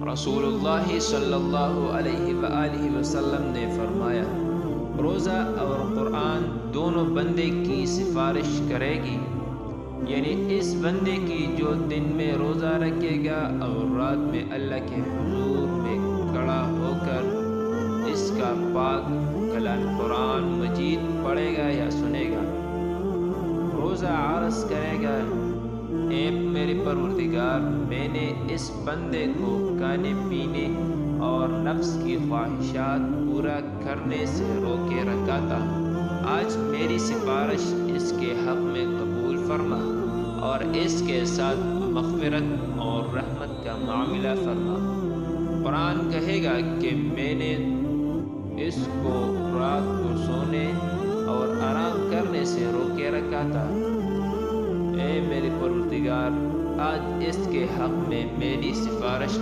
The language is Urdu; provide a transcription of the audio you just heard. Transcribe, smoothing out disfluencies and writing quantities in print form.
رسول اللہ صلی اللہ علیہ وآلہ وسلم نے فرمایا، روزہ اور قرآن دونوں بندے کی سفارش کرے گی، یعنی اس بندے کی جو دن میں روزہ رکھے گا اور رات میں اللہ کے حضور میں کھڑا ہو کر اس کا پاک کلام قرآن مجید پڑھے گا یا سنے گا۔ روزہ عرض کرے گا، اے میرے پروردگار، میں نے اس بندے کو کھانے پینے اور نفس کی خواہشات پورا کرنے سے روکے رکھا تھا، آج میری سفارش اس کے حق میں قبول فرما اور اس کے ساتھ مغفرت اور رحمت کا معاملہ فرما۔ قرآن کہے گا کہ میں نے اس کو رات کو سونے اور آرام کرنے سے روکے رکھا تھا، اے میرے پروردگار، آج اس کے حق میں میری سفارش